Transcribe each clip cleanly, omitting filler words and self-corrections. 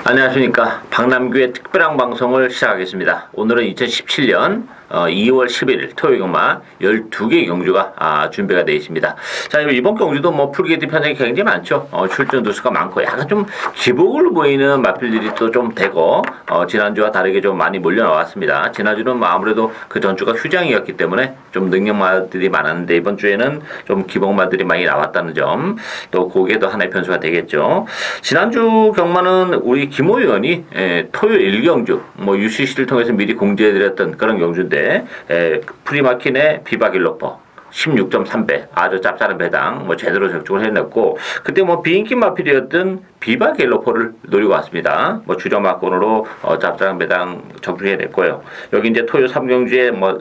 안녕하십니까. 박남규의 특별한 방송을 시작하겠습니다. 오늘은 2017년 2월 11일 토요일 경마 12개 경주가 준비가 되어 있습니다. 자, 이번 경주도 뭐 풀게이트 편성이 굉장히 많죠. 출전 두수가 많고 약간 좀 기복을 보이는 마필들이 또 좀 되고 지난주와 다르게 좀 많이 몰려 나왔습니다. 지난주는 뭐 아무래도 그 전주가 휴장이었기 때문에 좀 능력마들이 많았는데 이번 주에는 좀 기복마들이 많이 나왔다는 점, 또 그게 또 하나의 변수가 되겠죠. 지난주 경마는 우리 김호 의원이 토요일 1경주 뭐 UCC를 통해서 미리 공지해드렸던 그런 경주인데 프리마킨의 비바길로퍼 16.3배 아주 짭짤한 배당 뭐 제대로 적중을 해냈고, 그때 뭐 비인기 마필이었던 비바 갤로퍼를 노리고 왔습니다. 뭐 주력 막권으로 짭짤한 배당 적중해냈고요. 여기 이제 토요 3경주에 뭐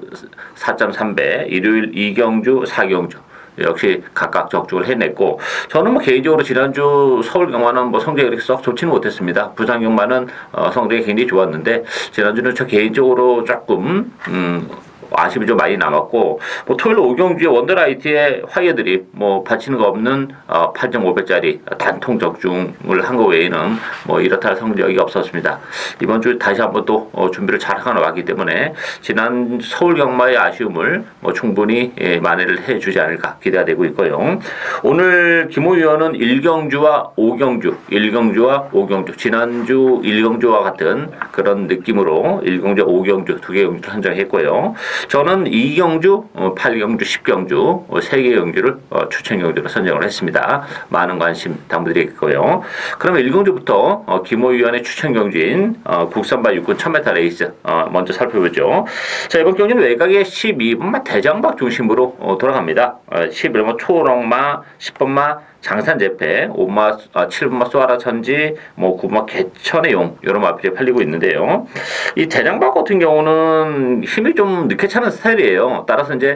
4.3배, 일요일 2경주, 4경주 역시 각각 적중을 해냈고, 저는 뭐 개인적으로 지난주 서울 경마는 뭐 성적이 그렇게 썩 좋지는 못했습니다. 부산 경마는 성적이 굉장히 좋았는데 지난주는 저 개인적으로 조금 아쉬움이 좀 많이 남았고, 뭐 토요일 5경주에 원더라이트의 화이어들이 뭐 받치는 거 없는 8.5배짜리 단통 적중을 한 거 외에는 뭐 이렇다 할 성적이 없었습니다. 이번 주 다시 한번 또 준비를 잘 하고 나왔기 때문에 지난 서울 경마의 아쉬움을 뭐 충분히 만회를 해주지 않을까 기대가 되고 있고요. 오늘 김호 의원은 1경주와 5경주, 1경주와 5경주, 지난주 1경주와 같은 그런 느낌으로 1경주, 5경주 두 개 경주를 선정했고요. 저는 2경주, 8경주, 10경주 3개 경주를 추천 경주로 선정을 했습니다. 많은 관심 당부드리겠고요. 그럼 1경주부터 김호 의원의 추천 경주인 국산바 육군 1000m 레이스 먼저 살펴보죠. 자, 이번 경주는 외곽의 12번마 대장박 중심으로 돌아갑니다. 11번마 초록마, 10번마 장산재패, 5마, 7번마 쏘아라 천지, 뭐 9번마 개천의 용 이런 마필이 팔리고 있는데요. 이 대장박 같은 경우는 힘이 좀 늦게 차는 스타일이에요. 따라서 이제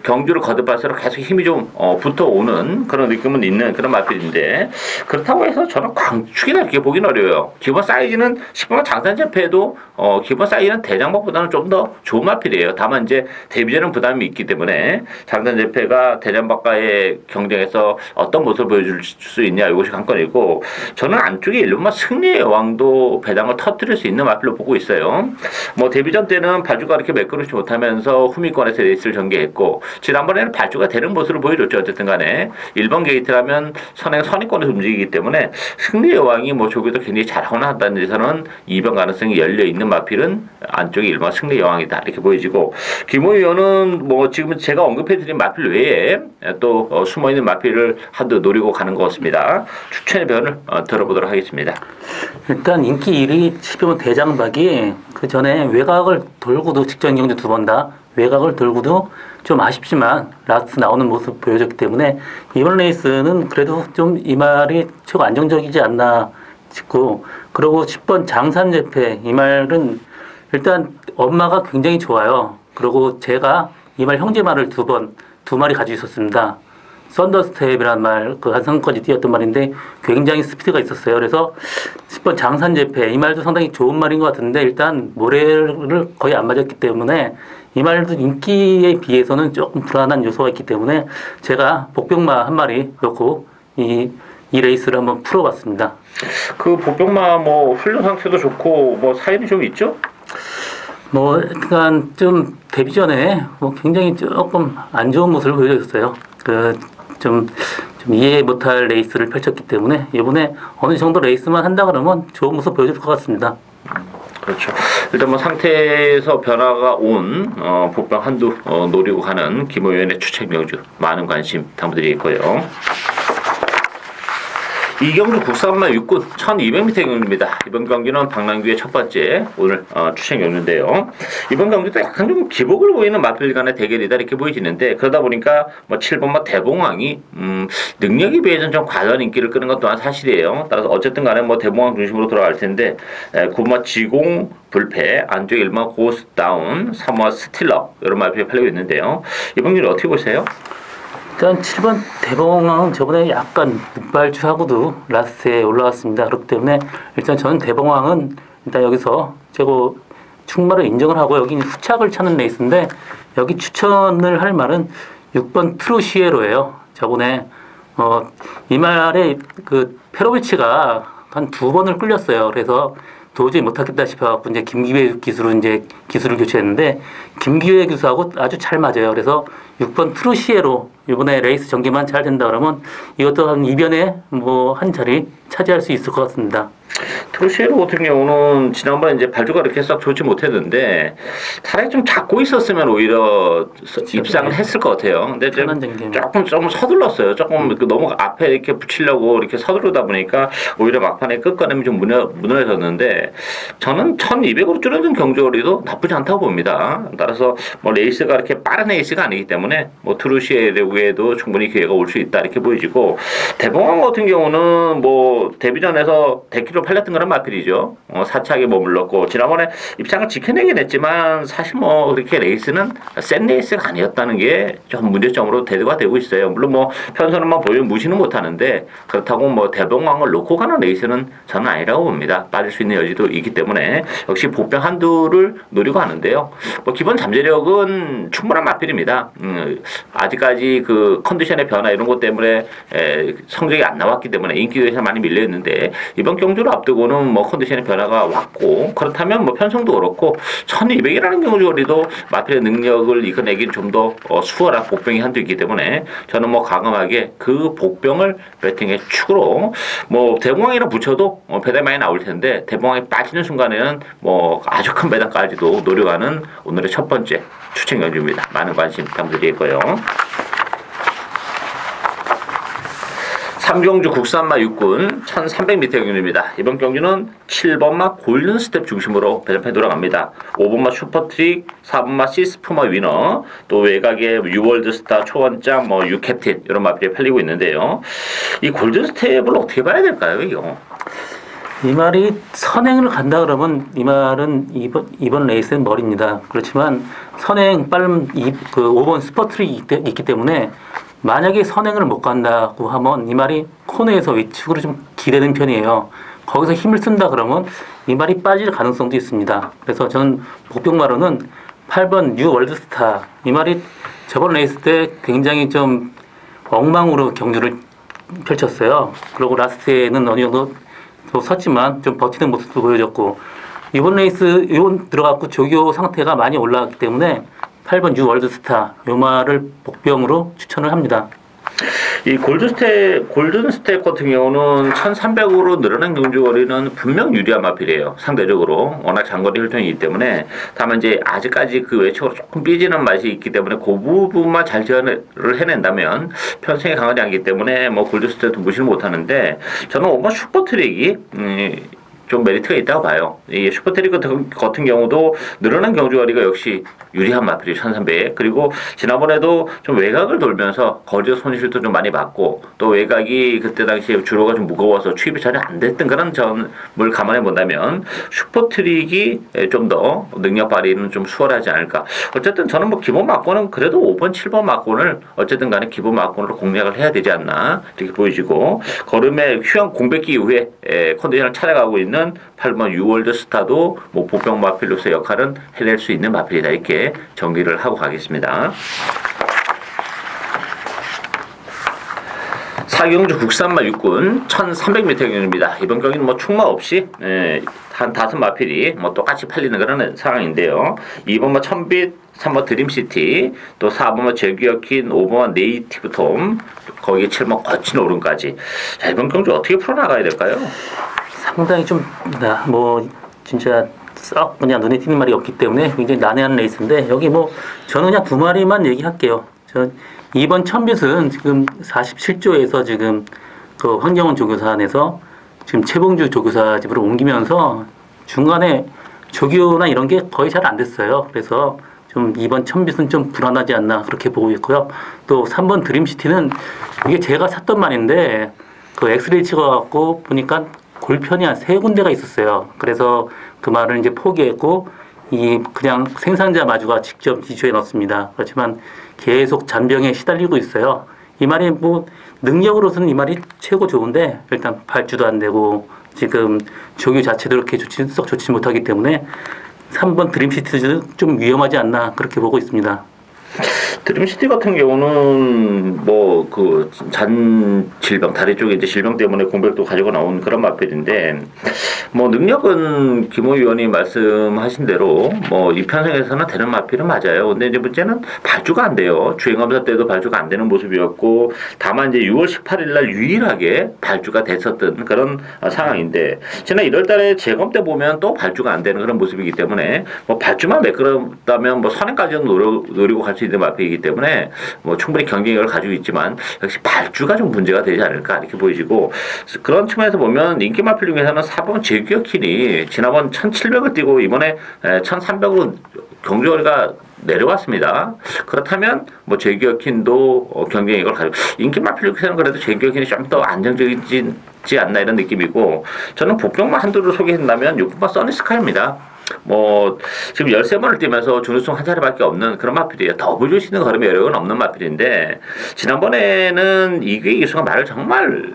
경주를 거듭할수록 계속 힘이 좀 붙어오는 그런 느낌은 있는 그런 마필인데, 그렇다고 해서 저는 광축이나 이렇게 보기는 어려워요. 기본 사이즈는 10번마 장산재패도 기본 사이즈는 대장박보다는 좀 더 좋은 마필이에요. 다만 이제 데뷔전은 부담이 있기 때문에 장산재패가 대장박과의 경쟁에서 어떤 모습을 보여줄 수 있냐 이것이 관건이고, 저는 안쪽에 1번마 승리의 여왕도 배당을 터뜨릴 수 있는 마필로 보고 있어요. 뭐 데뷔전 때는 발주가 그렇게 매끄럽지 못하면서 후미권에서 레이스를 전개했고, 지난번에는 발주가 되는 모습을 보여줬죠. 어쨌든 간에 1번 게이트라면 선행선의권에서 움직이기 때문에 승리의 여왕이 뭐 조교도 굉장히 잘하고 한다는 데서는 2번 가능성이 열려있는 마필은 안쪽에 1번 승리의 여왕이다 이렇게 보여지고, 김호 의원은 뭐 지금 제가 언급해드린 마필 외에 또 숨어있는 마필을 한두 노리고 가는 것 같습니다. 추천의 변을 들어보도록 하겠습니다. 일단 인기 1위 12번 대장박이 그 전에 외곽을 돌고도 직전 경주 2번 다 외곽을 돌고도 좀 아쉽지만 라스트 나오는 모습 보여줬기 때문에 이번 레이스는 그래도 좀 이 말이 최고 안정적이지 않나 싶고, 그리고 10번 장산재패 이 말은 일단 엄마가 굉장히 좋아요. 그리고 제가 이 말 형제 말을 두 마리 가지고 있었습니다. 썬더스텝이라는 말, 그 한상까지 뛰었던 말인데 굉장히 스피드가 있었어요. 그래서 10번 장산재패 이 말도 상당히 좋은 말인 것 같은데, 일단 모래를 거의 안 맞았기 때문에 이 말도 인기에 비해서는 조금 불안한 요소가 있기 때문에 제가 복병마 한 마리 넣고 이 레이스를 한번 풀어봤습니다. 그 복병마 뭐 훈련 상태도 좋고 뭐 사연이 좀 있죠? 뭐 약간 좀 데뷔 전에 뭐 굉장히 조금 안 좋은 모습을 보여줬어요. 좀 이해 못할 레이스를 펼쳤기 때문에 이번에 어느 정도 레이스만 한다 그러면 좋은 모습 보여줄 것 같습니다. 그렇죠. 일단 뭐 상태에서 변화가 온 복병 한두 노리고 가는 김호 의원의 추천 경주 많은 관심 당부드리겠고요. 이경주 국산마 육군 1200m 경주입니다. 이번 경기는 박남규의 첫 번째 오늘 추천 경주인데요. 이번 경기도 약간 좀 기복을 보이는 마필 간의 대결이다 이렇게 보여지는데, 그러다 보니까 뭐 7번마 대봉왕이 능력에 비해서는 좀 과도한 인기를 끄는 것 또한 사실이에요. 따라서 어쨌든 간에 뭐 대봉왕 중심으로 돌아갈 텐데 9번마 지공 불패, 안쪽 1번마 고스다운, 3번마 스틸러 이런 마필이 팔리고 있는데요. 이번 경기 어떻게 보세요? 일단 7번 대봉왕은 저번에 약간 묵발주하고도 라스트에 올라왔습니다. 그렇기 때문에 일단 저는 대봉왕은 일단 여기서 최고 충마를 인정을 하고, 여기 후착을 찾는 레이스인데 여기 추천을 할 말은 6번 트루시에로예요. 저번에 이 말에 그 페로비치가 한 2번을 끌렸어요. 그래서 도저히 못하겠다 싶어갖고 이제 김기회 기수로 이제 기수를 교체했는데 김기회 기수하고 아주 잘 맞아요. 그래서 6번 트루시에로 이번에 레이스 전개만 잘 된다 그러면 이것도 한 이변에 뭐 한 자리 차지할 수 있을 것 같습니다. 트루시에로 같은 경우는 지난번에 이제 발주가 이렇게 싹 좋지 못했는데 차라리 좀 잡고 있었으면 오히려 입상을 했을 것 같아요. 근데 조금 서둘렀어요. 조금 너무 앞에 이렇게 붙이려고 이렇게 서두르다 보니까 오히려 막판에 끝가름이 좀 무너졌는데 저는 1200으로 줄여든 경주거리도 나쁘지 않다고 봅니다. 따라서 뭐 레이스가 이렇게 빠른 레이스가 아니기 때문에 뭐 트루시에로에도 충분히 기회가 올 수 있다 이렇게 보여지고 대봉왕 같은 경우는 뭐 데뷔전에서 100km 팔렸던 거란 마필이죠. 4차하게 머물렀고 지난번에 입상을 지켜내긴 했지만 사실 뭐 그렇게 레이스는 센 레이스가 아니었다는 게 좀 문제점으로 대두가 되고 있어요. 물론 뭐 편선만 보면 무시는 못하는데 그렇다고 뭐 대봉왕을 놓고 가는 레이스는 저는 아니라고 봅니다. 빠질 수 있는 여지도 있기 때문에 역시 복병 한두를 노리고 하는데요. 뭐 기본 잠재력은 충분한 마필입니다. 아직까지 그 컨디션의 변화 이런 것 때문에 성적이 안 나왔기 때문에 인기도에서 많이 밀려있는데 이번 경주를 앞두고는 뭐 컨디션의 변화가 왔고 그렇다면 뭐 편성도 그렇고 1200이라는 경주거리도 마필의 능력을 이겨내긴 좀 더 수월한 복병이 한두 있기 때문에 저는 뭐 과감하게 그 복병을 배팅의 축으로 뭐 대봉왕이랑 붙여도 배당 많이 나올 텐데 대봉왕이 빠지는 순간에는 뭐 아주 큰 배당까지도 노려가는 오늘의 첫 번째 추천 경주입니다. 많은 관심 부탁드리고요. 삼경주 국산마 육군 1300m 경주입니다. 이번 경주는 7번마 골든스텝 중심으로 배정판에 돌아갑니다. 5번마 슈퍼트릭, 4번마 시스푸마 위너, 또 외곽에 유월드스타, 초원장, 뭐 유캡틴 이런 마필이 팔리고 있는데요. 이 골든스텝을 어떻게 봐야 될까요, 이거? 이 말이 선행을 간다 그러면 이 말은 이번 레이스는 머리입니다. 그렇지만 선행 빠른 그 5번 스퍼트릭이 있기 때문에 만약에 선행을 못 간다고 하면 이 말이 코너에서 위축으로 좀 기대는 편이에요. 거기서 힘을 쓴다 그러면 이 말이 빠질 가능성도 있습니다. 그래서 저는 복병마로는 8번 뉴 월드스타 이 말이 저번 레이스 때 굉장히 좀 엉망으로 경주를 펼쳤어요. 그리고 라스트에는 어느 정도 섰지만 좀 버티는 모습도 보여줬고 이번 레이스 이번 들어갔고 조교 상태가 많이 올라왔기 때문에 8번 뉴 월드스타 요 말을 복병으로 추천을 합니다. 이 골든스텝 같은 경우는 1300으로 늘어난 경주거리는 분명 유리한 마필이에요. 상대적으로 워낙 장거리 혈통이기 때문에 다만 이제 아직까지 그 외척으로 조금 삐지는 맛이 있기 때문에 그 부분만 잘 제어를 해낸다면 편성이 강하지 않기 때문에 뭐 골든스텝도 무시를 못하는데 저는 5번 슈퍼트랙이 좀 메리트가 있다고 봐요. 이 슈퍼트릭 같은 경우도 늘어난 경주거리가 역시 유리한 마필이 1300. 그리고 지난번에도 좀 외곽을 돌면서 거리의 손실도 좀 많이 받고 또 외곽이 그때 당시에 주로가 좀 무거워서 추입이 전혀 안 됐던 그런 점을 감안해 본다면 슈퍼트릭이 좀 더 능력 발휘는 좀 수월하지 않을까. 어쨌든 저는 뭐 기본 막권은 그래도 5번, 7번 막권을 어쨌든 간에 기본 막권으로 공략을 해야 되지 않나 이렇게 보여지고 걸음의 휴양 공백기 이후에 컨디션을 찾아가고 있는 8번 유월드 스타도 뭐 복병 마필로서 역할은 해낼 수 있는 마필이다 이렇게 정리를 하고 가겠습니다. 사경주 국산마 육군 1300m 경주입니다. 이번 경기는 뭐 충마 없이 한 5마필이 뭐 똑같이 팔리는 그런 상황인데요. 2번마 천빛, 3번 드림시티, 또 4번마 제규어킨, 5번마 네이티브 톰, 거기에 7번 거친 오름까지. 자, 이번 경주 어떻게 풀어나가야 될까요? 상당히 좀 뭐 진짜 썩 그냥 눈에 띄는 말이 없기 때문에 굉장히 난해한 레이스인데 여기 뭐 저는 그냥 2마리만 얘기할게요. 저 이번 천빛은 지금 47조에서 지금 그 황경원 조교사 안에서 지금 최봉주 조교사 집으로 옮기면서 중간에 조교나 이런 게 거의 잘 안 됐어요. 그래서 좀 이번 천빛은 좀 불안하지 않나 그렇게 보고 있고요. 또 3번 드림시티는 이게 제가 샀던 말인데 그 엑스레이 찍어갖고 보니까 골편이 한 3군데가 있었어요. 그래서 그 말을 이제 포기했고 이 그냥 생산자 마주가 직접 기초에 넣습니다. 그렇지만 계속 잔병에 시달리고 있어요. 이 말이 뭐 능력으로서는 이 말이 최고 좋은데 일단 발주도 안 되고 지금 조교 자체도 그렇게 썩 좋지 못하기 때문에 3번 드림시티즈 좀 위험하지 않나 그렇게 보고 있습니다. 드림시티 같은 경우는 뭐 그 잔 질병 다리 쪽에 이제 질병 때문에 공백도 가지고 나온 그런 마필인데 뭐 능력은 김호 의원이 말씀하신 대로 뭐 이 편성에서는 되는 마필은 맞아요. 근데 이제 문제는 발주가 안 돼요. 주행검사 때도 발주가 안 되는 모습이었고 다만 이제 6월 18일 날 유일하게 발주가 됐었던 그런 상황인데 지난 1월달에 재검 때 보면 또 발주가 안 되는 그런 모습이기 때문에 뭐 발주만 매끄럽다면 뭐 선행까지는 노리고 갈 수 있는 마필이기 때문에 뭐 충분히 경쟁력을 가지고 있지만 역시 발주가 좀 문제가 되지 않을까 이렇게 보이시고 그런 측면에서 보면 인기 마필 중에서는 4번 제규어킨이 지난번 1,700을 뛰고 이번에 1,300으로 경주거리가 내려왔습니다. 그렇다면 뭐 제규어킨도 경쟁력을 가지고 인기 마필 중에서는 그래도 제규어킨이 좀 더 안정적이지 않나 이런 느낌이고 저는 복병만 한두를 소개한다면 6번마 써니스카입니다. 뭐 지금 13번을 뛰면서 준우승 한 차례밖에 없는 그런 마필이에요. 더블 줄 수 있는 걸음의 여력은 없는 마필인데 지난번에는 이규희 기수가 말을 정말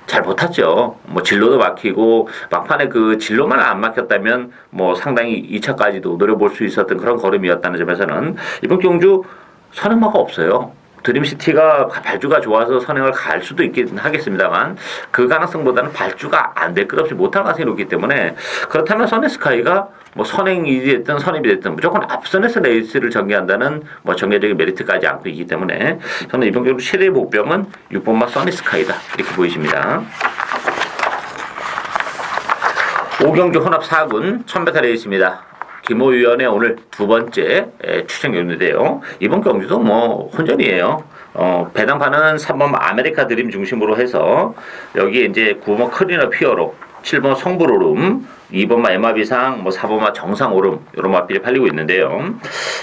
잘 못탔죠. 뭐 진로도 막히고 막판에 그 진로만 안 막혔다면 뭐 상당히 2차까지도 노려볼 수 있었던 그런 걸음이었다는 점에서는 이번 경주 선행마가 없어요. 드림시티가 발주가 좋아서 선행을 갈 수도 있긴 하겠습니다만 그 가능성보다는 발주가 안 될 것 없이 못할 가능성이 높기 때문에 그렇다면 선행스카이가 뭐 선행이 됐든 선임이 됐든 무조건 앞선에서 레이스를 전개한다는 뭐 전개적인 메리트까지 안고 있기 때문에 저는 이번 경주 최대 복병은 6번마 써니스카이다 이렇게 보이십니다. 5경주 혼합 4군 1100타 레이스입니다. 김호 위원의 오늘 두 번째 추천 경주인데요. 이번 경주도 뭐 혼전이에요. 배당판은 3번 아메리카 드림 중심으로 해서 여기에 이제 9번 크리너 피어로 7번 성불오름 2번마 MRB상, 뭐 4번마 정상오름 이런 마필이 팔리고 있는데요.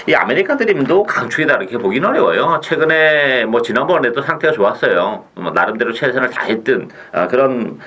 이 아메리카 드림도 강축이다 이렇게 보긴 어려워요. 최근에 뭐 지난번에도 상태가 좋았어요. 뭐 나름대로 최선을 다했던 그런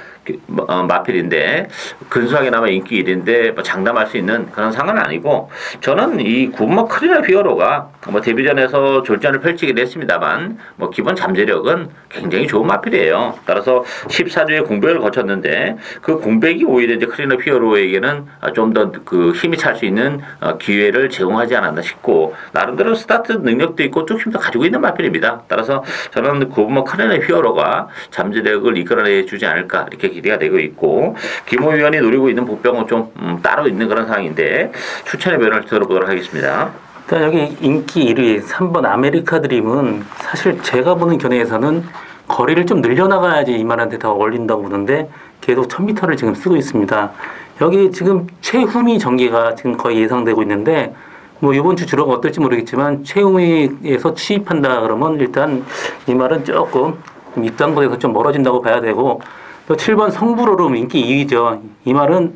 마필인데 근소하게나마 인기 1인데 뭐 장담할 수 있는 그런 상은 아니고 저는 이 9번마 크리너 피어로가 뭐 데뷔전에서 졸전을 펼치긴 했습니다만 뭐 기본 잠재력은 굉장히 좋은 마필이에요. 따라서 14주의 공백을 거쳤는데 그 공백이 오히려 이제 크리너 피어로에게는 좀 더 그 힘이 찰 수 있는 기회를 제공하지 않았나 싶고 나름대로 스타트 능력도 있고 좀 힘도 가지고 있는 마필입니다. 따라서 저는 9번마 크리너 피어로가 잠재력을 이끌어내 주지 않을까 이렇게 기대가 되고 있고 김호 위원이 노리고 있는 복병은 좀 따로 있는 그런 상황인데 추천의 변을 들어보도록 하겠습니다. 일단 여기 인기 1위 3번 아메리카 드림은 사실 제가 보는 견해에서는 거리를 좀 늘려나가야지 이만한테 더 어울린다고 보는데 계속 1000m를 지금 쓰고 있습니다. 여기 지금 최후미 전개가 지금 거의 예상되고 있는데 뭐 이번 주 주로가 어떨지 모르겠지만 최후미에서 취입한다 그러면 일단 이 말은 조금 입당권에서 좀 멀어진다고 봐야 되고 또 7번 성불오름 인기 2위죠. 이 말은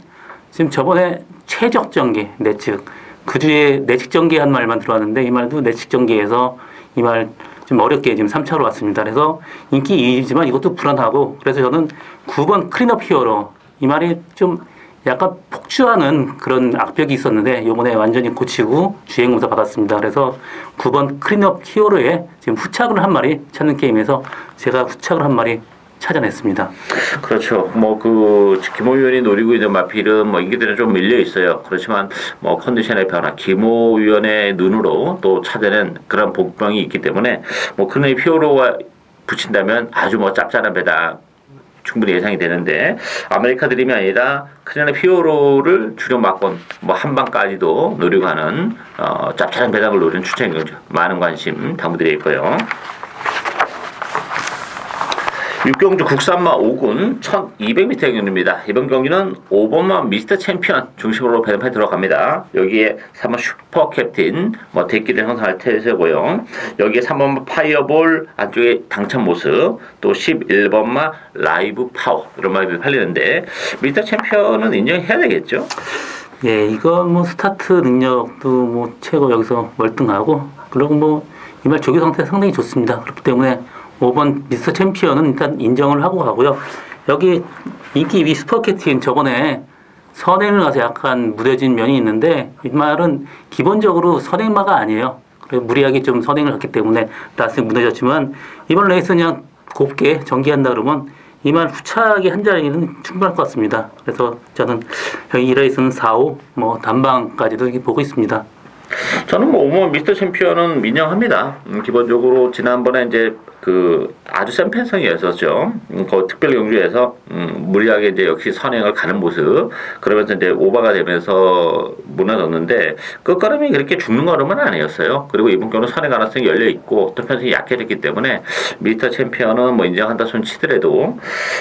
지금 저번에 최적 전개 내측 그 주에 내측 전개한 말만 들어왔는데 이 말도 내측 전개에서 이 말 좀 어렵게 지금 3차로 왔습니다. 그래서 인기 2위지만 이것도 불안하고 그래서 저는 9번 크리너 피어로 이 말이 좀 약간 폭주하는 그런 악벽이 있었는데 이번에 완전히 고치고 주행검사 받았습니다. 그래서 9번 크리너 피어로에 지금 후착을 한 마리 찾는 게임에서 제가 후착을 한 마리 찾아냈습니다. 그렇죠. 뭐 그 김호 위원이 노리고 있는 마필은 뭐 인기들은 좀 밀려 있어요. 그렇지만 뭐 컨디션의 변화, 김호 위원의 눈으로 또 찾아낸 그런 복병이 있기 때문에 뭐 그의 피오로가 붙인다면 아주 뭐 짭짤한 배당 충분히 예상이 되는데 아메리카 드림이 아니라 크리너 피오로를 주력 막건 뭐 한방까지도 노리고 하는 짭짤한 배당을 노리는 추천 경주 많은 관심 당부드릴 거예요. 6경주 국산마 5군 1200m 경주입니다. 이번 경기는 5번마 미스터 챔피언 중심으로 배당판에 들어갑니다. 여기에 3번 슈퍼 캡틴 뭐 대기를 형성할 태세고요. 여기에 3번마 파이어볼 안쪽에 당첨 모습 또 11번마 라이브 파워 이런 말이 팔리는데 미스터 챔피언은 인정해야 되겠죠? 예, 이거 뭐 스타트 능력도 뭐 최고 여기서 월등하고 그리고 뭐 이 말 조교 상태 상당히 좋습니다. 그렇기 때문에 5번 미스터 챔피언은 일단 인정을 하고 가고요. 여기 인기 2위 슈퍼캐틴 저번에 선행을 가서 약간 무뎌진 면이 있는데 이 말은 기본적으로 선행마가 아니에요. 그래서 무리하게 좀 선행을 했기 때문에 라스에 무너졌지만 이번 레이스는 그냥 곱게 전개한다 그러면 이 말 후차하게 한 자리는 충분할 것 같습니다. 그래서 저는 이 레이스는 4, 5, 뭐 단방까지도 보고 있습니다. 저는 뭐 오버 미스터 챔피언은 민영합니다. 기본적으로 지난번에 이제 그 아주 센 편성이었었죠. 그 특별 경주에서 무리하게 이제 역시 선행을 가는 모습, 그러면서 이제 오버가 되면서 무너졌는데 끝걸음이 그렇게 죽는 걸음은 아니었어요. 그리고 이번 경우는 선행 가능성이 열려 있고 또 편성이 약해졌기 때문에 미스터 챔피언은 뭐 인정한다 손 치더라도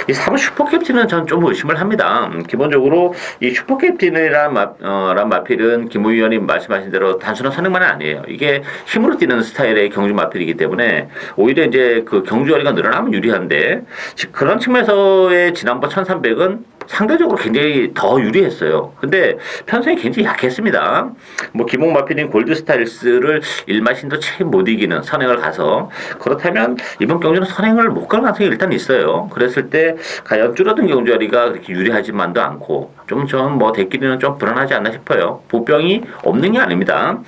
이 3번 슈퍼캡틴은 전 좀 의심을 합니다. 기본적으로 이 슈퍼캡틴이란 마필은 김 의원님 말씀하신 대로 단순한 선행만은 아니에요. 이게 힘으로 뛰는 스타일의 경주 마필이기 때문에 오히려 이제 그 경주거리가 늘어나면 유리한데 그런 측면에서의 지난번 1300은 상대적으로 굉장히 더 유리했어요. 근데 편성이 굉장히 약했습니다. 뭐 기복 마필인 골드 스타일스를 일마신도 채 못 이기는 선행을 가서 그렇다면 이번 경주는 선행을 못 갈 가능성이 일단 있어요. 그랬을 때 과연 줄어든 경주거리가 그렇게 유리하지만도 않고 좀 뭐 대끼리는 좀 불안하지 않나 싶어요. 보병이 없는 게 아닙니다.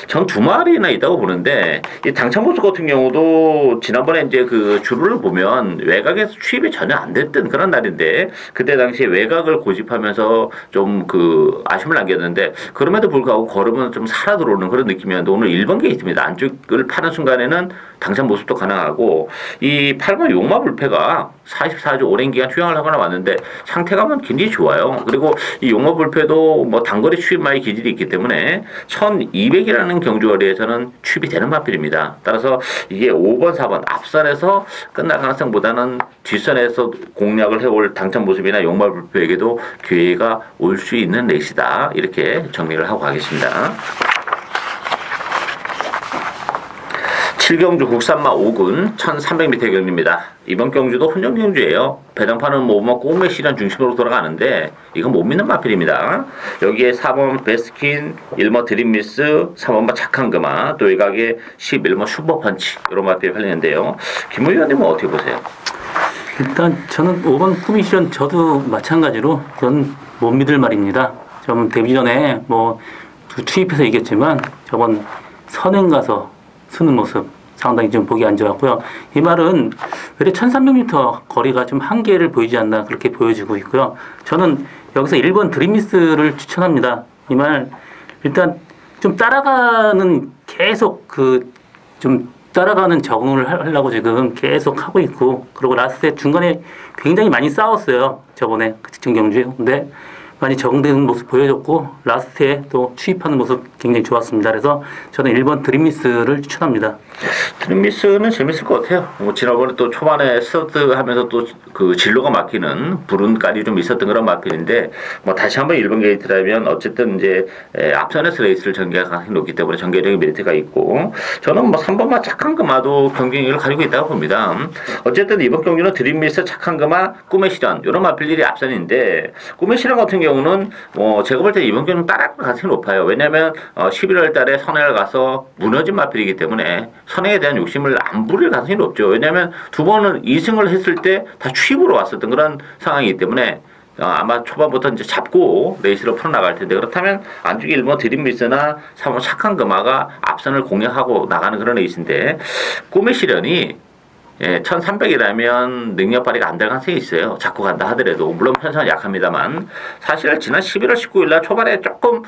전 두 마리나 있다고 보는데 이 당찬보수 같은 경우도 지난번에 이제 그 주루를 보면 외곽에서 취입이 전혀 안 됐던 그런 날인데 그때 당시에 외곽을 고집하면서 좀 그 아쉬움을 남겼는데 그럼에도 불구하고 걸으면 좀 살아 들어오는 그런 느낌이었는데 오늘 1번 게이트입니다. 안쪽을 파는 순간에는 당찬 모습도 가능하고 이 8번 용마 불패가 44주 오랜 기간 휴양을 하거나 왔는데 상태감은 굉장히 좋아요. 그리고 이 용마 불패도 뭐 단거리 추입마의 기질이 있기 때문에 1200이라는 경주거리에서는 추입이 되는 마필입니다. 따라서 이게 5번, 4번 앞선에서 끝날 가능성보다는 뒷선에서 공략을 해올 당찬 모습이나 용마 불패에게도 기회가 올 수 있는 레이스다. 이렇게 정리를 하고 가겠습니다. 7경주 국산마 5군 1300m 경주입니다. 이번 경주도 혼전 경주예요. 배당판은 뭐 꼬매 시련 중심으로 돌아가는데 이건 못 믿는 마필입니다. 여기에 4번 베스킨, 1번 드림미스, 3번 착한 금화, 또 외곽에 11번 슈퍼펀치 이런 마필이 팔리는데요. 김 의원님은 어떻게 보세요? 일단 저는 5번 쿠미션 저도 마찬가지로 그건 못 믿을 말입니다. 좀 데뷔 전에 뭐 투입해서 이겼지만 저번 선행 가서 쓰는 모습 상당히 좀 보기 안 좋았고요. 이 말은 외래 1300m 거리가 좀 한계를 보이지 않나 그렇게 보여지고 있고요. 저는 여기서 1번 드림미스를 추천합니다. 이 말 일단 좀 따라가는 계속 좀 따라가는 적응을 하려고 지금 계속 하고 있고 그리고 라스트에 중간에 굉장히 많이 싸웠어요. 저번에 그 직전 경주에. 근데 많이 적응되는 모습 보여줬고 라스트에 또 추입하는 모습 굉장히 좋았습니다. 그래서 저는 1번 드림미스를 추천합니다. 드림미스는 재밌을 것 같아요. 뭐 지난번에 또 초반에 스타트 하면서 또 그 진로가 막히는 불운깔이 좀 있었던 그런 마필인데 뭐 다시 한번 1번 게이트라면 어쨌든 이제 앞선에서 레이스를 전개할 가능성이 높기 때문에 전개적인 메리트가 있고 저는 뭐 3번마 착한 금화도 경쟁력을 가지고 있다고 봅니다. 어쨌든 이번 경기는 드림미스 착한 금화 꿈의 실현 이런 마필들이 앞선인데 꿈의 실현 같은 경우는 제가 볼 때 이번 경기는 따라갈 가능성이 높아요. 왜냐하면 11월 달에 선행을 가서 무너진 마필이기 때문에 선행에 대한 욕심을 안 부릴 가능성이 높죠. 왜냐하면 두 번은 2승을 했을 때 다 취입으로 왔었던 그런 상황이기 때문에 아마 초반부터 이제 잡고 레이스로 풀어나갈 텐데 그렇다면 안쪽에 1번 드림미스나 3번 착한 금화가 앞선을 공략하고 나가는 그런 레이스인데 꿈의 실현이 1300이라면 능력 발휘가 안 될 가능성이 있어요. 잡고 간다 하더라도. 물론 편성은 약합니다만. 사실 지난 11월 19일날 초반에 조금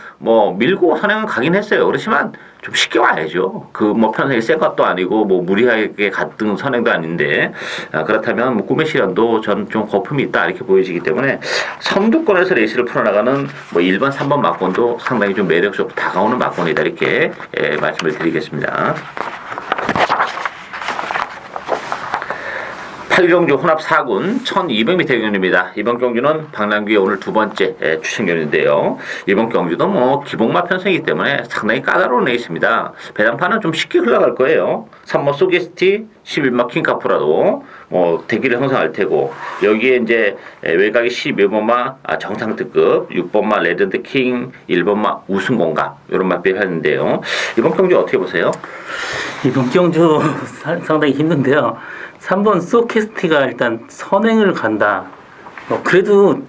밀고 선행은 가긴 했어요. 그렇지만 좀 쉽게 와야죠. 편성이 센 것도 아니고 무리하게 갔던 선행도 아닌데 그렇다면 꿈의 실현도 전 좀 거품이 있다 이렇게 보여지기 때문에 선두권에서 레이스를 풀어나가는 1번, 3번 막권도 상당히 좀 매력적으로 다가오는 막권이다 이렇게 말씀을 드리겠습니다. 8경주 혼합 4군 1200m 경주입니다. 이번 경주는 박남규의 오늘 두 번째 추천 경주인데요. 이번 경주도 기복마 편성이기 때문에 상당히 까다로운 레이스입니다. 배당판은 좀 쉽게 흘러갈 거예요. 3번 소게스티, 11번 킹카프라도 대기를 형성할 테고 여기에 이제 외곽이 12번마 정상특급, 6번마 레전드 킹, 1번마 우승공감 이런 맛배를 하는데요. 이번 경주 어떻게 보세요? 이번 경주 상당히 힘든데요. 3번 소케스티가 일단 선행을 간다. 그래도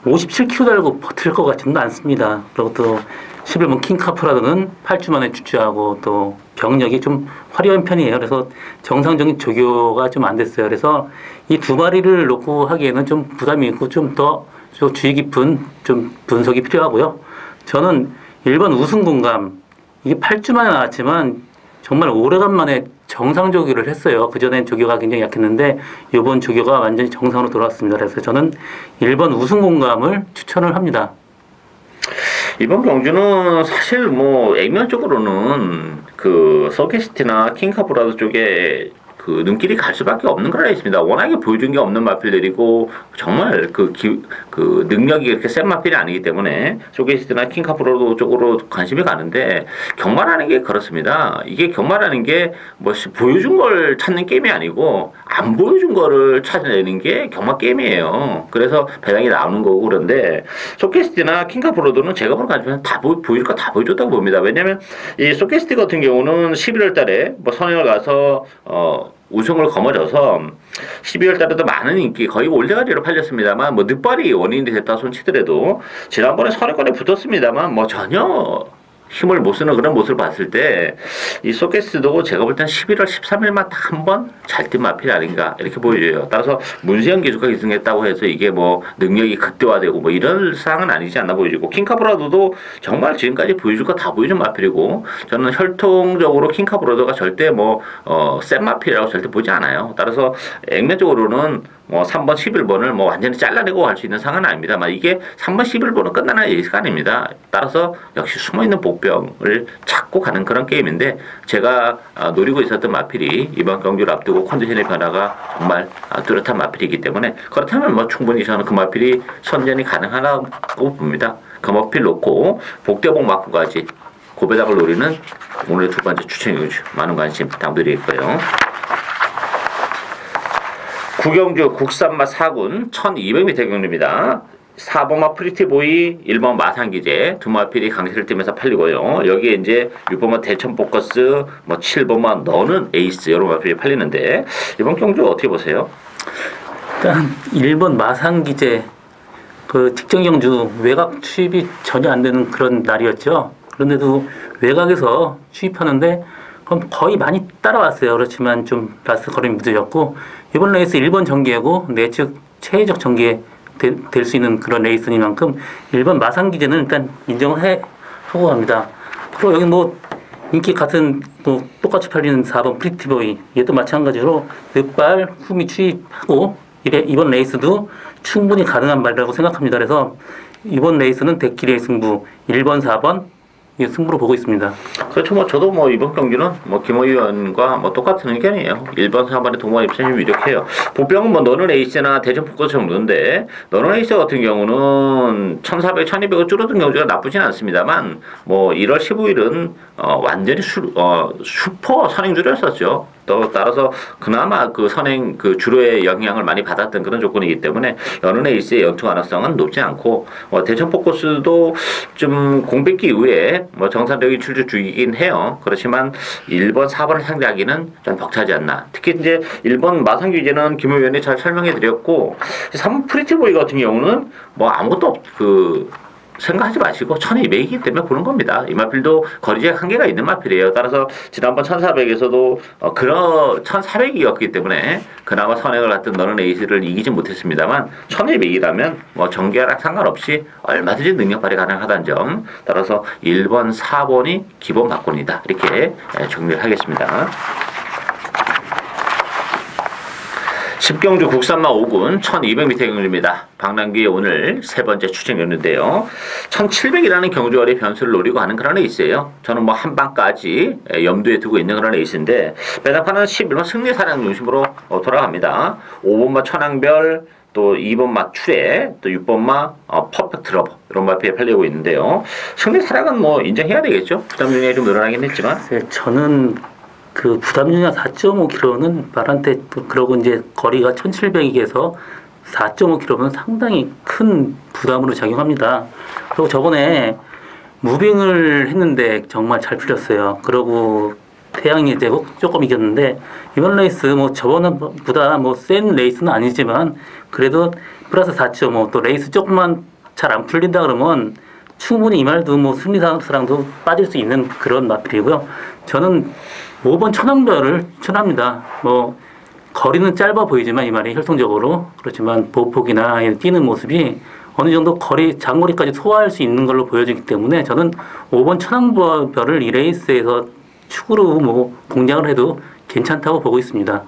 57km 달고 버틸 것 같지는 않습니다. 그리고 또 11번 킹카프라드는 8주 만에 주주하고 또 병력이 좀 화려한 편이에요. 그래서 정상적인 조교가 좀 안 됐어요. 그래서 이 두 마리를 놓고 하기에는 좀 부담이 있고 좀 더 주의 깊은 좀 분석이 필요하고요. 저는 1번 우승공감 이게 8주 만에 나왔지만 정말 오래간만에 정상 조교를 했어요. 그전엔 조교가 굉장히 약했는데 이번 조교가 완전히 정상으로 돌아왔습니다. 그래서 저는 1번 우승 공감을 추천을 합니다. 이번 경주는 사실 뭐 액면적으로는 그 서캐시티나 킹카브라도 쪽에 그 눈길이 갈 수밖에 없는 거라 있습니다. 워낙에 보여준 게 없는 마필들이고 정말 그 능력이 이렇게 센 마필이 아니기 때문에 소게시티나 킹카프로도 쪽으로 관심이 가는데 경마라는 게 그렇습니다. 이게 경마라는 게 뭐 보여준 걸 찾는 게임이 아니고 안 보여준 거를 찾아내는 게 경마 게임이에요. 그래서 배당이 나오는 거고 그런데 소게시티나 킹카프로도는 제가 보는 관점에서 다 보여줄 거 다 보여줬다고 봅니다. 왜냐하면 이 소게시티 같은 경우는 11월 달에 뭐 선행을 가서 우승을 거머져서 12월 달에도 많은 인기 거의 올레가리로 팔렸습니다만 뭐 늑발이 원인이 됐다 손 치더라도 지난번에 선행권에 붙었습니다만 뭐 전혀 힘을 못 쓰는 그런 모습을 봤을 때 이 소케스도 제가 볼 땐 11월 13일만 딱 한 번 잘 뛴 마필이 아닌가 이렇게 보여져요. 따라서 문세영 기수가 기승했다고 해서 이게 뭐 능력이 극대화되고 뭐 이런 사항은 아니지 않나 보여지고 킹카브라도도 정말 지금까지 보여줄 거 다 보여준 마필이고 저는 혈통적으로 킹카브라도가 절대 뭐 센 마필이라고 절대 보지 않아요. 따라서 액면적으로는 뭐 3번 11번을 뭐 완전히 잘라내고 갈 수 있는 상황은 아닙니다만 이게 3번 11번은 끝나는 레이스가 아닙니다. 따라서 역시 숨어있는 복병을 찾고 가는 그런 게임인데 제가 노리고 있었던 마필이 이번 경주를 앞두고 컨디션의 변화가 정말 뚜렷한 마필이기 때문에 그렇다면 뭐 충분히 저는 그 마필이 선전이 가능하다고 봅니다. 그 마필 놓고 복대복 맞고까지 고배당을 노리는 오늘의 두 번째 추천 경주 많은 관심 부탁드리겠고요. 구경주 국산마 4군 1200m 경주입니다. 4번마 프리티보이, 1번 마상기제 두 마필이 강세를 띠면서 팔리고요. 여기에 이제 6번마 대천포커스, 뭐 7번마 너는 에이스 이런 마필이 팔리는데 이번 경주 어떻게 보세요? 일단 1번 마상기제 그 직전 경주 외곽 추입이 전혀 안 되는 그런 날이었죠. 그런데도 외곽에서 추입하는데 그럼 거의 많이 따라왔어요. 그렇지만 좀 라스트 걸음이 무뎌졌고 이번 레이스 1번 전개고 내측 최애적 전개 될 수 있는 그런 레이스니만큼 1번 마상기제는 일단 인정을 하고 갑니다. 그리고 여기 뭐 인기 같은 뭐 똑같이 팔리는 4번 프리티보이 얘도 마찬가지로 늑발 후미 추입하고 이번 레이스도 충분히 가능한 말이라고 생각합니다. 그래서 이번 레이스는 대끼리의 승부 1번 4번 승부로 보고 있습니다. 그렇죠. 뭐 저도 뭐 이번 경기는 뭐 김호 의원과 뭐 똑같은 의견이에요. 1번 4번의 동반 입장이 유력해요. 보병은 뭐 너는 에이스나 대전 포커스 정도인데 너는 에이스 같은 경우는 1400, 1200을 줄어든 경주가 나쁘진 않습니다만 뭐 1월 15일은 완전히 슈퍼 선행주였었죠. 또 따라서 그나마 그 선행 그 주로의 영향을 많이 받았던 그런 조건이기 때문에 너는 에이스의 연투 가능성은 높지 않고 대전 포커스도 좀 공백기 이후에 뭐 정상적인 출주 중이긴 해요. 그렇지만 1번, 4번을 상대하기는 좀 벅차지 않나. 특히 이제 1번 마상규제는 김 의원이 잘 설명해 드렸고 3번 프리티보이 같은 경우는 뭐 아무것도 생각하지 마시고 1200이기 때문에 보는 겁니다. 이 마필도 거리제약 한계가 있는 마필이에요. 따라서 지난번 1400에서도 그런 1400이었기 때문에 그나마 선행을 했던 너는 에이스를 이기지 못했습니다만 1200이라면 뭐 정계랑 상관없이 얼마든지 능력 발휘 가능하다는 점 따라서 1번, 4번이 기본 막곤이다. 이렇게 정리를 하겠습니다. 10경주 국산마 5군 1200m 경주입니다. 박남기의 오늘 세 번째 추천 경주인데요. 1700이라는 경주월의 변수를 노리고 하는 그런 레이스예요. 저는 뭐 한방까지 염두에 두고 있는 그런 레이스인데 배당판은 11번 승리사랑 중심으로 돌아갑니다. 5번마 천왕별 또 2번마 추레 또 6번마 퍼펙트 러버 이런 마피에 팔리고 있는데요. 승리사랑은 뭐 인정해야 되겠죠. 부담 중에 좀 늘어나긴 했지만 저는 그 부담중량 4.5km는 말한테 그러고 이제 거리가 1700에서 4.5km면 상당히 큰 부담으로 작용합니다. 그리고 저번에 무빙을 했는데 정말 잘 풀렸어요. 그러고 태양이 되고 조금 이겼는데 이번 레이스 뭐 저번보다 뭐 센 레이스는 아니지만 그래도 플러스 4.5 또 레이스 조금만 잘 안 풀린다 그러면 충분히 이 말도 뭐 승리사랑도 빠질 수 있는 그런 마필이고요. 저는 5번 천왕별을 추천합니다. 뭐 거리는 짧아 보이지만 이 말이 혈통적으로 그렇지만 보폭이나 뛰는 모습이 어느 정도 장거리까지 소화할 수 있는 걸로 보여지기 때문에 저는 5번 천왕별을 이 레이스에서 축으로 뭐 공략을 해도 괜찮다고 보고 있습니다.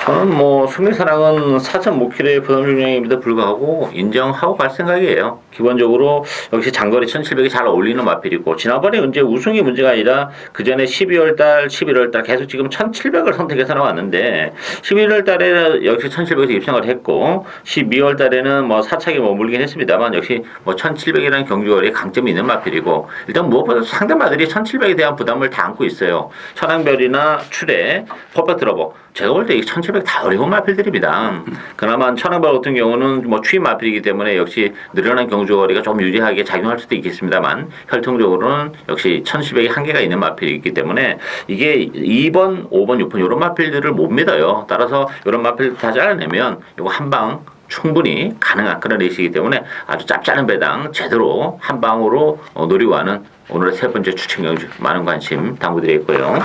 저는 뭐 승리사랑은 4.5km의 부담 중량임에도 불구하고 인정하고 갈 생각이에요. 기본적으로 역시 장거리 1700이 잘 어울리는 마필이고, 지난번에 이제 우승이 문제가 아니라 그 전에 12월달, 11월달 계속 지금 1700을 선택해서 나왔는데, 11월달에 역시 1700에서 입상을 했고, 12월달에는 뭐 사차게 머물긴 했습니다만 역시 뭐 1700이라는 경주거리에 강점이 있는 마필이고, 일단 무엇보다 상대마들이 1700에 대한 부담을 다 안고 있어요. 천왕별이나 출애, 퍼펙트 러버, 제가 볼 때 이 1700 다 어려운 마필들입니다. 그나마 천왕별 같은 경우는 뭐 추임 마필이기 때문에 역시 늘어난 경주거리가 좀 유리하게 작용할 수도 있겠습니다만, 혈통적으로는 역시 1700이 한계가 있는 마필이기 때문에 이게 2번, 5번, 6번 이런 마필들을 못 믿어요. 따라서 이런 마필 다 잘라내면 이거 한방 충분히 가능한 그런 레이스이기 때문에 아주 짭짤한 배당 제대로 한 방으로 노리고 하는 오늘의 세 번째 추천 경주, 많은 관심 당부드리겠고요.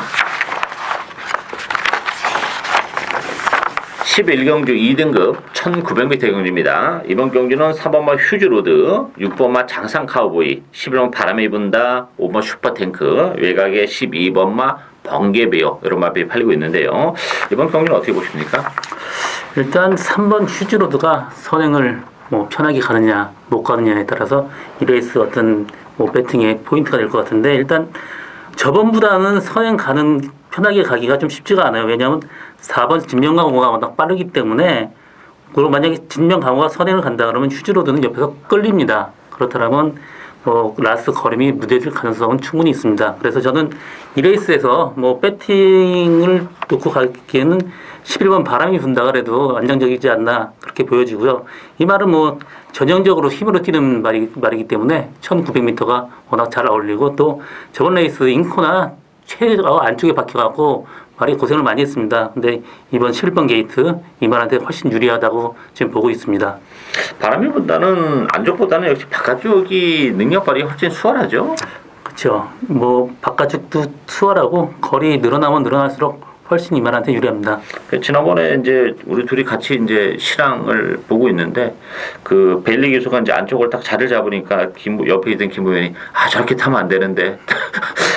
11경주 2등급 1900m 경주입니다. 이번 경주는 3번마 휴즈로드, 6번마 장상 카우보이, 11번 바람이 분다, 5번 슈퍼탱크, 외곽에 12번마 번개베어 이런 마필이 팔리고 있는데요. 이번 경주는 어떻게 보십니까? 일단 3번 휴즈로드가 선행을 뭐 편하게 가느냐 못 가느냐에 따라서 이 레이스 어떤 뭐 배팅의 포인트가 될 것 같은데, 일단 저번보다는 선행 가는 편하게 가기가 좀 쉽지가 않아요. 왜냐하면 4번 진명강호가 워낙 빠르기 때문에, 그리고 만약에 진명강호가 선행을 간다 그러면 휴즈로드는 옆에서 끌립니다. 그렇다면 뭐 라스트 걸음이 무뎌질 가능성은 충분히 있습니다. 그래서 저는 이 레이스에서 뭐 배팅을 놓고 가기에는 11번 바람이 분다 그래도 안정적이지 않나 그렇게 보여지고요. 이 말은 뭐 전형적으로 힘으로 뛰는 말이기 때문에 1900m가 워낙 잘 어울리고, 또 저번 레이스 인코나 최저 안쪽에 박혀갖고 말이 고생을 많이 했습니다. 근데 이번 11번 게이트 이 말한테 훨씬 유리하다고 지금 보고 있습니다. 바람이 분다는 안쪽보다는 역시 바깥쪽이 능력 발휘가 훨씬 수월하죠. 그렇죠. 뭐 바깥쪽도 수월하고 거리 늘어나면 늘어날수록 훨씬 이 말한테 유리합니다. 지난번에 이제 우리 둘이 같이 이제 실황을 보고 있는데, 그 베일리 기수가 이제 안쪽을 딱 자리를 잡으니까 옆에 있던 김부현이 저렇게 타면 안 되는데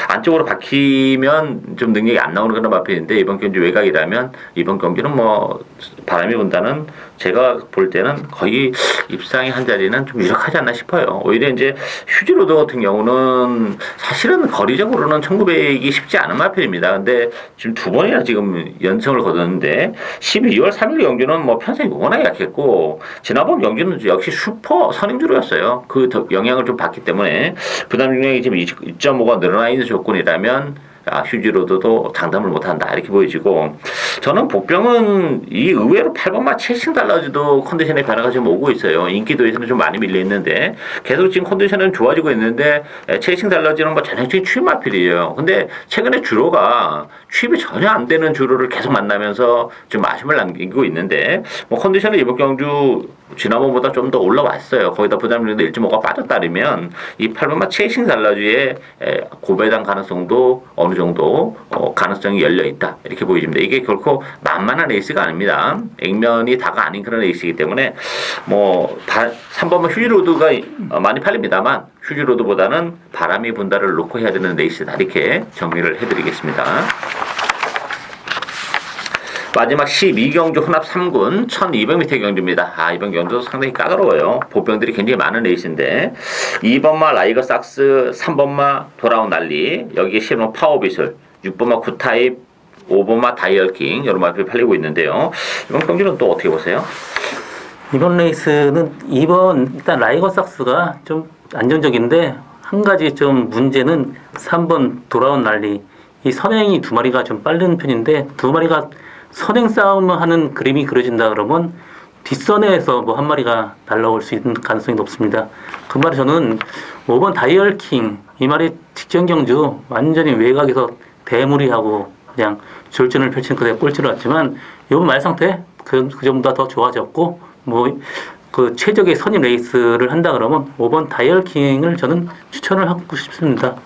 안쪽으로 박히면 좀 능력이 안 나오는 그런 마필인데, 이번 경기 외곽이라면 이번 경기는 뭐 바람이 분다는 제가 볼 때는 거의 입상의 한 자리는 좀 유력하지 않나 싶어요. 오히려 이제 휴지로드 같은 경우는 사실은 거리적으로는 1900이 쉽지 않은 마필입니다. 근데 지금 두 번이나 지금 연승을 거뒀는데, 12월 3일 경기는 뭐 편성이 워낙 약했고, 지난번 경기는 역시 슈퍼 선행주로였어요. 그 영향을 좀 받기 때문에 부담 중량이 지금 2.5가 늘어나 있는 조건이라면 휴지로드도 장담을 못한다 이렇게 보여지고, 저는 복병은 이 의외로 8번마 체싱 달라지도 컨디션의 변화가 좀 오고 있어요. 인기도에서는 좀 많이 밀려 있는데 계속 지금 컨디션은 좋아지고 있는데, 체싱 달라지는 뭐 전형적인 추임 마필이에요. 근데 최근에 주로가 추임이 전혀 안 되는 주로를 계속 만나면서 좀 아쉬움을 남기고 있는데, 뭐 컨디션은 이번 경주 지난번보다 좀 더 올라왔어요. 거기다 부담률도 1.5가 빠졌다면 이 8번마 체이싱 달라주의 고배당 가능성도 어느 정도 가능성이 열려 있다 이렇게 보여집니다. 이게 결코 만만한 레이스가 아닙니다. 액면이 다가 아닌 그런 레이스이기 때문에 뭐 3번마 휴지로드가 많이 팔립니다만, 휴지로드보다는 바람이 분다를 놓고 해야 되는 레이스다 이렇게 정리를 해드리겠습니다. 마지막 12경주 혼합 3군 1200m 경주입니다. 이번 경주도 상당히 까다로워요. 보병들이 굉장히 많은 레이스인데, 2번마 라이거 삭스, 3번마 돌아온 난리, 여기에 10번 파워비술, 6번마 굿타입, 5번마 다이얼킹 여러 마필이 팔리고 있는데요. 이번 경주는 또 어떻게 보세요? 이번 레이스는 2번 일단 라이거 삭스가 좀 안정적인데, 한 가지 좀 문제는 3번 돌아온 난리, 이 선행이 두 마리가 좀 빠른 편인데, 두 마리가 선행 싸움을 하는 그림이 그려진다 그러면 뒷선에서 뭐 한 마리가 날라올 수 있는 가능성이 높습니다. 그 말에 저는 5번 다이얼킹 이 말이 직전 경주 완전히 외곽에서 대무리하고 그냥 졸전을 펼친 그대 꼴찌를 왔지만, 이번 말 상태 그 전보다 더 좋아졌고, 뭐 그 최적의 선임 레이스를 한다 그러면 5번 다이얼킹을 저는 추천을 하고 싶습니다.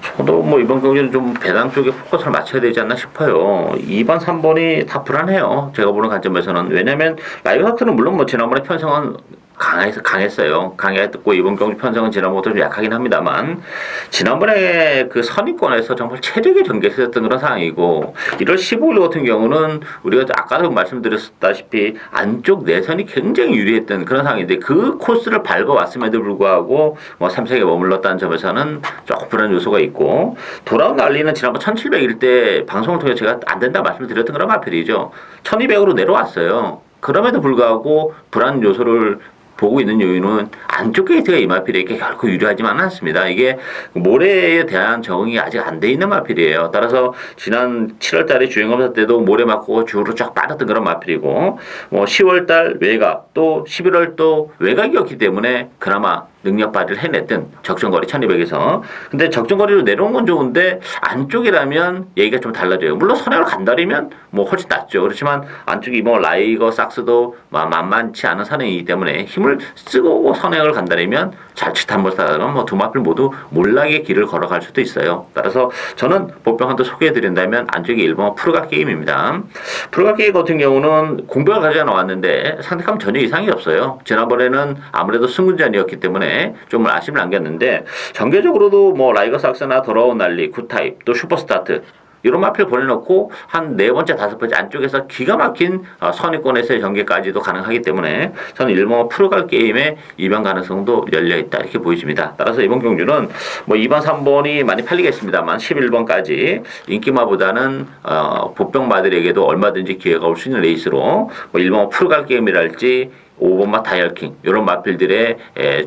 저도 뭐 이번 경기는 좀 배당 쪽에 포커스를 맞춰야 되지 않나 싶어요. 2번, 3번이 다 불안해요. 제가 보는 관점에서는. 왜냐면 라이브 삭스는 물론 뭐 지난번에 편성은 강했어요. 강했고 이번 경주 편성은 지난번보다 좀 약하긴 합니다만 지난번에 그 선입권에서 정말 최적의 경기에서 했던 그런 상황이고 1월 15일 같은 경우는 우리가 아까도 말씀드렸다시피 안쪽 내선이 굉장히 유리했던 그런 상황인데 그 코스를 밟아왔음에도 불구하고 뭐 3색에 머물렀다는 점에서는 조금 불안 요소가 있고 돌아온 난리는 지난번 1700일 때 방송을 통해 제가 안 된다 말씀드렸던 그런 마필이죠. 1200으로 내려왔어요. 그럼에도 불구하고 불안 요소를 보고 있는 요인은 안쪽 게이트가 이 마필에게 결코 유리하지만은 않습니다. 이게 모래에 대한 적응이 아직 안 돼 있는 마필이에요. 따라서 지난 7월달에 주행검사 때도 모래 맞고 주로 쫙 빠졌던 그런 마필이고, 뭐 10월달 외곽 또 11월 또 외곽이었기 때문에 그나마 능력 발휘를 해냈던 적정거리 1200에서. 근데 적정거리로 내려온 건 좋은데 안쪽이라면 얘기가 좀 달라져요. 물론 선행을 간다리면 뭐 훨씬 낫죠. 그렇지만 안쪽이 뭐 라이거 삭스도 만만치 않은 선행이기 때문에 힘을 쓰고 선행을 간다리면 자칫 한번 사다가 뭐 두 마필 모두 몰락의 길을 걸어갈 수도 있어요. 따라서 저는 보병 한도 소개해드린다면 안쪽이 1번 푸르가 게임입니다. 푸르가 게임 같은 경우는 공백을 가져가 나왔는데 상대감 전혀 이상이 없어요. 지난번에는 아무래도 승군전이었기 때문에 좀 아쉬움을 남겼는데 전개적으로도 뭐 라이거 삭스나 돌아온 난리, 굿타입, 또 슈퍼스타트 이런 마필 보내놓고 한 4번째, 5번째 안쪽에서 기가 막힌 선입권에서의 전개까지도 가능하기 때문에 저는 일본 프로갈 게임의 입양 가능성도 열려있다 이렇게 보여집니다. 따라서 이번 경주는 뭐 2번, 3번이 많이 팔리겠습니다만 11번까지 인기마보다는 보병마들에게도 얼마든지 기회가 올 수 있는 레이스로 뭐 일본 프로갈 게임이랄지 5번마 다이얼킹 이런 마필들의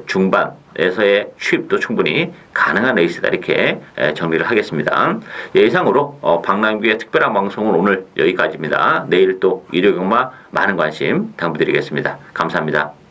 중반에서의 취입도 충분히 가능한 레이스다 이렇게 정리를 하겠습니다. 이상으로 박남규의 특별한 방송은 오늘 여기까지입니다. 내일 또 일요경마 많은 관심 당부드리겠습니다. 감사합니다.